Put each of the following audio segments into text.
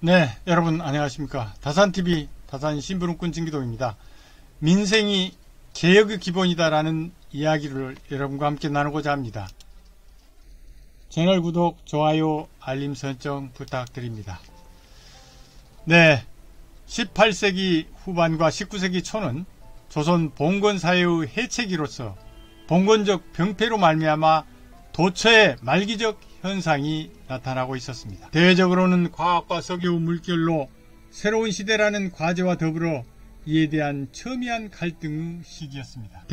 네, 여러분 안녕하십니까. 다산TV 다산신부름꾼 진기동입니다. 민생이 개혁의 기본이다라는 이야기를 여러분과 함께 나누고자 합니다. 채널 구독, 좋아요, 알림 설정 부탁드립니다. 네, 18세기 후반과 19세기 초는 조선 봉건사회의 해체기로서 봉건적 병폐로 말미암아 도처의 말기적 현상이 나타나고 있었습니다. 대외적으로는 과학과 석유, 물결로 새로운 시대라는 과제와 더불어 이에 대한 첨예한 갈등의 시기였습니다.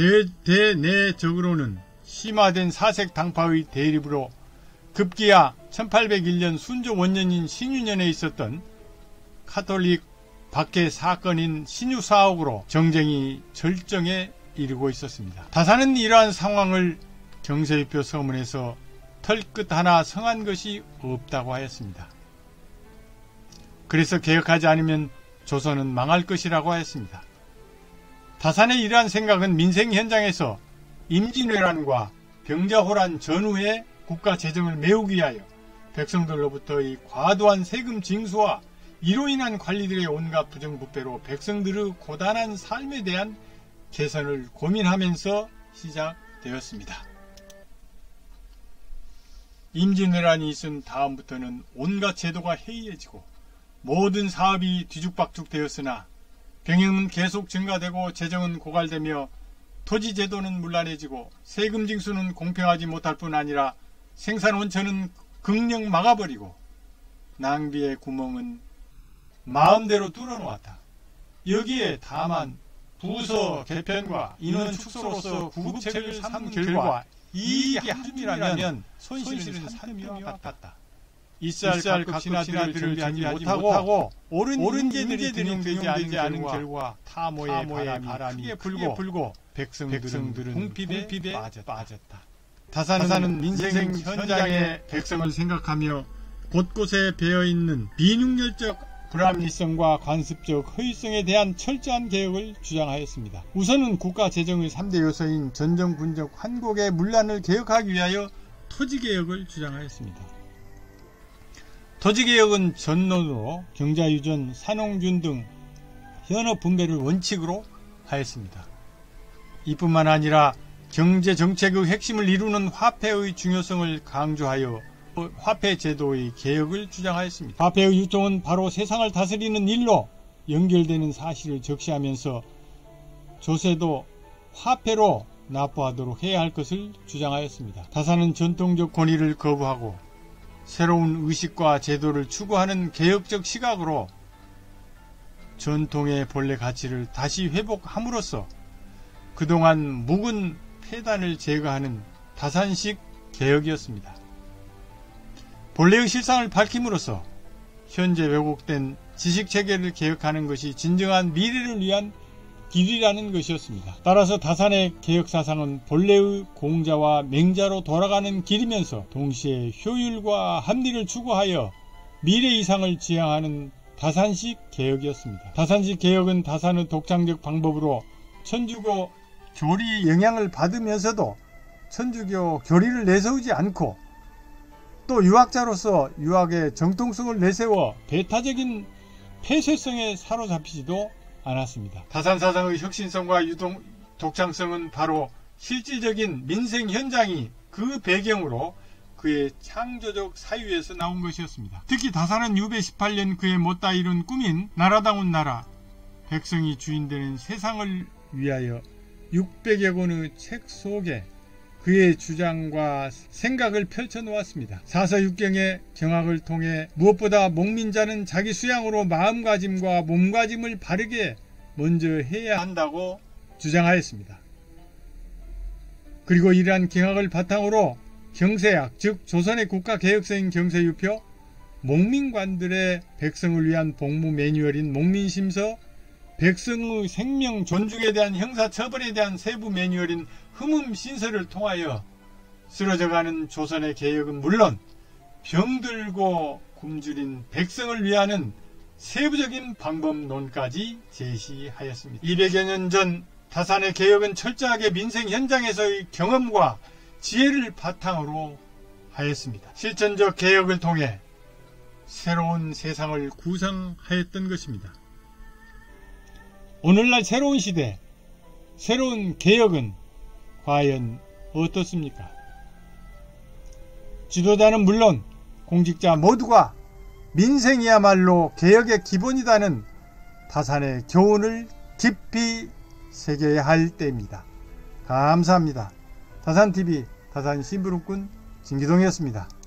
대내적으로는 심화된 사색 당파의 대립으로 급기야 1801년 순조 원년인 신유년에 있었던 카톨릭 박해 사건인 신유사옥으로 정쟁이 절정에 이르고 있었습니다. 다산은 이러한 상황을 경세유표 서문에서 털끝 하나 성한 것이 없다고 하였습니다. 그래서 개혁하지 않으면 조선은 망할 것이라고 하였습니다. 다산의 이러한 생각은 민생 현장에서 임진왜란과 병자호란 전후에 국가 재정을 메우기 위하여 백성들로부터의 과도한 세금 징수와 이로 인한 관리들의 온갖 부정부패로 백성들의 고단한 삶에 대한 개선을 고민하면서 시작되었습니다. 임진왜란이 있은 다음부터는 온갖 제도가 해이해지고 모든 사업이 뒤죽박죽 되었으나 병역은 계속 증가되고 재정은 고갈되며 토지제도는 문란해지고 세금 징수는 공평하지 못할 뿐 아니라 생산 원천은 극령 막아버리고 낭비의 구멍은 마음대로 뚫어놓았다. 여기에 다만 부서 개편과 인원 축소로서 구급책을 삼은 결과 이익이 한 줌이라면 손실은 산더미와 같다. 있어야 할 각 신하들을 준비하지 못하고 옳은 계들이 등용되지 않은 결과 타모의 바람이 크게 불고 백성들은 궁핍에 빠졌다. 다산은 민생 현장의 백성을 생각하며 곳곳에 배어있는 비능률적 불합리성과 관습적 허위성에 대한 철저한 개혁을 주장하였습니다. 우선은 국가 재정의 3대 요소인 전정, 군적, 환곡의 문란을 개혁하기 위하여 토지개혁을 주장하였습니다. 토지개혁은 전론으로 경자유전, 산홍준 등 현업 분배를 원칙으로 하였습니다. 이뿐만 아니라 경제정책의 핵심을 이루는 화폐의 중요성을 강조하여 화폐 제도의 개혁을 주장하였습니다. 화폐의 유통은 바로 세상을 다스리는 일로 연결되는 사실을 적시하면서 조세도 화폐로 납부하도록 해야 할 것을 주장하였습니다. 다산은 전통적 권위를 거부하고 새로운 의식과 제도를 추구하는 개혁적 시각으로 전통의 본래 가치를 다시 회복함으로써 그동안 묵은 폐단을 제거하는 다산식 개혁이었습니다. 본래의 실상을 밝힘으로써 현재 왜곡된 지식체계를 개혁하는 것이 진정한 미래를 위한 길이라는 것이었습니다. 따라서 다산의 개혁사상은 본래의 공자와 맹자로 돌아가는 길이면서 동시에 효율과 합리를 추구하여 미래 이상을 지향하는 다산식 개혁이었습니다. 다산식 개혁은 다산의 독창적 방법으로 천주교 교리 영향을 받으면서도 천주교 교리를 내세우지 않고 또 유학자로서 유학의 정통성을 내세워 배타적인 폐쇄성에 사로잡히지도 않았습니다. 다산사상의 혁신성과 독창성은 바로 실질적인 민생 현장이 그 배경으로 그의 창조적 사유에서 나온 것이었습니다. 특히 다산은 유배 18년 그의 못다 이룬 꿈인 나라다운 나라, 백성이 주인되는 세상을 위하여 600여 권의 책 속에 그의 주장과 생각을 펼쳐놓았습니다. 사서육경의 경학을 통해 무엇보다 목민자는 자기 수양으로 마음가짐과 몸가짐을 바르게 먼저 해야 한다고 주장하였습니다. 그리고 이러한 경학을 바탕으로 경세약, 즉 조선의 국가개혁서인 경세유표, 목민관들의 백성을 위한 복무 매뉴얼인 목민심서, 백성의 생명 존중에 대한 형사처벌에 대한 세부 매뉴얼인 흠음신서를 통하여 쓰러져가는 조선의 개혁은 물론 병들고 굶주린 백성을 위하는 세부적인 방법론까지 제시하였습니다. 200여 년 전 다산의 개혁은 철저하게 민생 현장에서의 경험과 지혜를 바탕으로 하였습니다. 실천적 개혁을 통해 새로운 세상을 구상하였던 것입니다. 오늘날 새로운 시대, 새로운 개혁은 과연 어떻습니까? 지도자는 물론 공직자 모두가 민생이야말로 개혁의 기본이라는 다산의 교훈을 깊이 새겨야 할 때입니다. 감사합니다. 다산TV 다산심부름꾼 진기동이었습니다.